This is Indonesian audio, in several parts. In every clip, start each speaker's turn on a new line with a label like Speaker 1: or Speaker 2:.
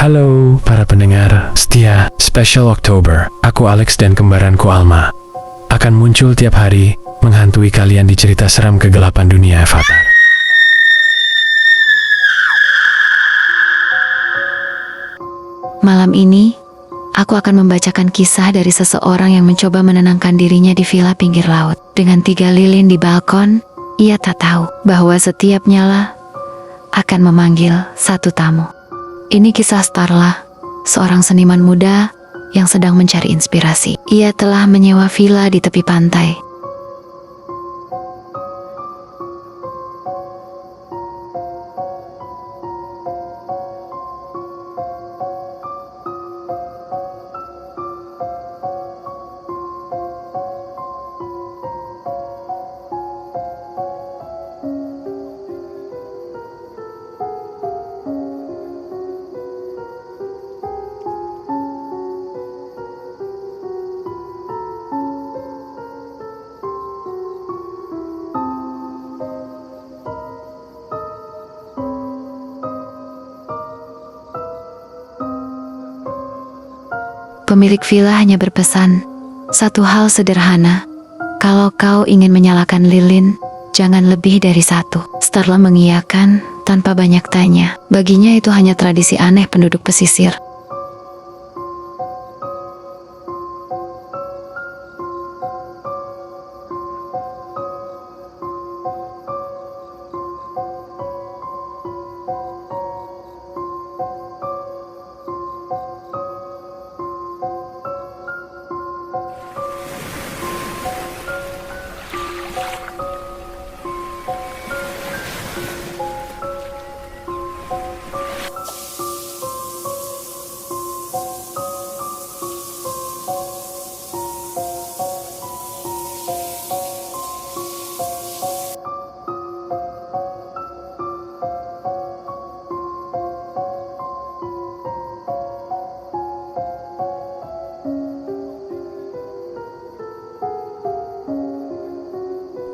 Speaker 1: Halo para pendengar setia Special October. Aku Alex dan kembaranku Alma akan muncul tiap hari menghantui kalian di cerita seram kegelapan dunia Avatar.
Speaker 2: Malam ini, aku akan membacakan kisah dari seseorang yang mencoba menenangkan dirinya di villa pinggir laut. Dengan 3 lilin di balkon, ia tak tahu bahwa setiap nyala akan memanggil satu tamu. Ini kisah Starla, seorang seniman muda yang sedang mencari inspirasi. Ia telah menyewa villa di tepi pantai. Pemilik villa hanya berpesan, satu hal sederhana, kalau kau ingin menyalakan lilin, jangan lebih dari 1. Starla mengiyakan tanpa banyak tanya. Baginya itu hanya tradisi aneh penduduk pesisir.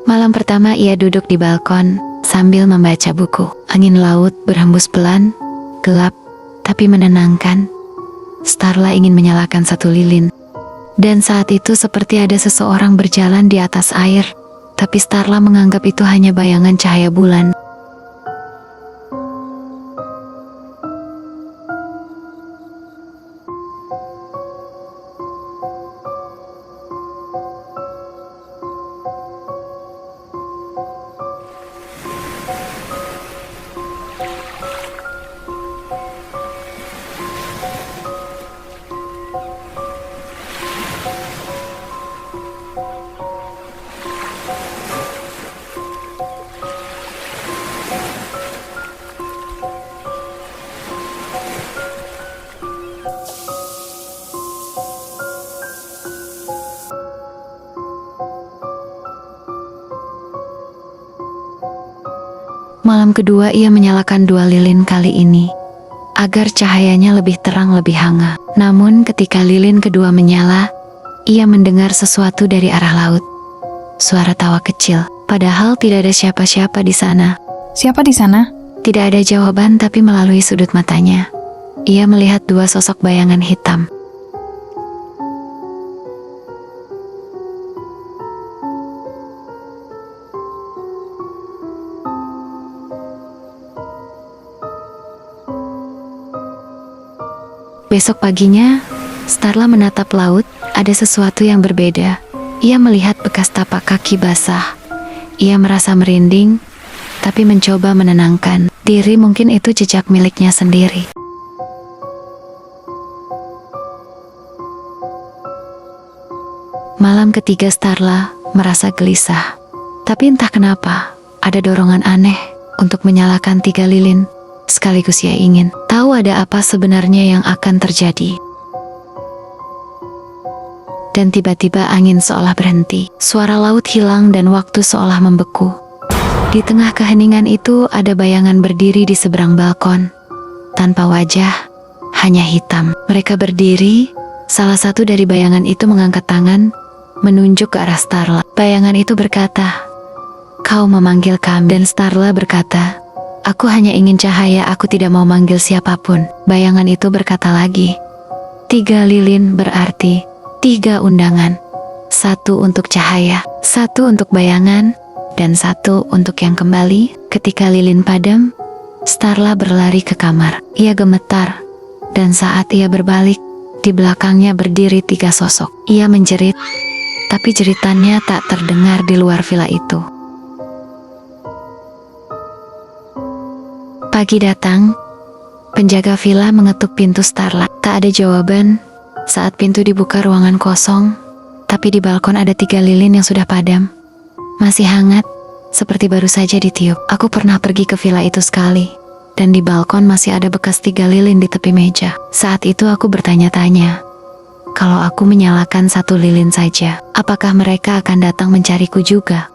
Speaker 2: Malam pertama ia duduk di balkon sambil membaca buku. Angin laut berhembus pelan, gelap, tapi menenangkan. Starla ingin menyalakan 1 lilin. Dan saat itu seperti ada seseorang berjalan di atas air, tapi Starla menganggap itu hanya bayangan cahaya bulan. Malam kedua ia menyalakan 2 lilin kali ini, agar cahayanya lebih terang lebih hangat. Namun ketika lilin kedua menyala, ia mendengar sesuatu dari arah laut. Suara tawa kecil, padahal tidak ada siapa-siapa di sana.
Speaker 3: Siapa di sana?
Speaker 2: Tidak ada jawaban, tapi melalui sudut matanya, ia melihat 2 sosok bayangan hitam. Besok paginya, Starla menatap laut, ada sesuatu yang berbeda. Ia melihat bekas tapak kaki basah. Ia merasa merinding, tapi mencoba menenangkan diri, mungkin itu jejak miliknya sendiri. Malam ketiga Starla merasa gelisah. Tapi entah kenapa, ada dorongan aneh untuk menyalakan 3 lilin. Sekaligus ia ingin tahu ada apa sebenarnya yang akan terjadi. Dan tiba-tiba angin seolah berhenti. Suara laut hilang dan waktu seolah membeku. Di tengah keheningan itu ada bayangan berdiri di seberang balkon. Tanpa wajah, hanya hitam. Mereka berdiri, salah satu dari bayangan itu mengangkat tangan, menunjuk ke arah Starla. Bayangan itu berkata, "Kau memanggil kami." Dan Starla berkata, Aku hanya ingin cahaya, aku tidak mau manggil siapapun. Bayangan itu berkata lagi, 3 lilin berarti 3 undangan. 1 untuk cahaya, 1 untuk bayangan, dan 1 untuk yang kembali. Ketika lilin padam, Starla berlari ke kamar. Ia gemetar, dan saat ia berbalik, di belakangnya berdiri 3 sosok. Ia menjerit, tapi jeritannya tak terdengar di luar villa itu. Pagi datang, penjaga villa mengetuk pintu Starla. Tak ada jawaban. Saat pintu dibuka, ruangan kosong, tapi di balkon ada 3 lilin yang sudah padam. Masih hangat, seperti baru saja ditiup. Aku pernah pergi ke villa itu sekali, dan di balkon masih ada bekas 3 lilin di tepi meja. Saat itu aku bertanya-tanya, kalau aku menyalakan 1 lilin saja, apakah mereka akan datang mencariku juga?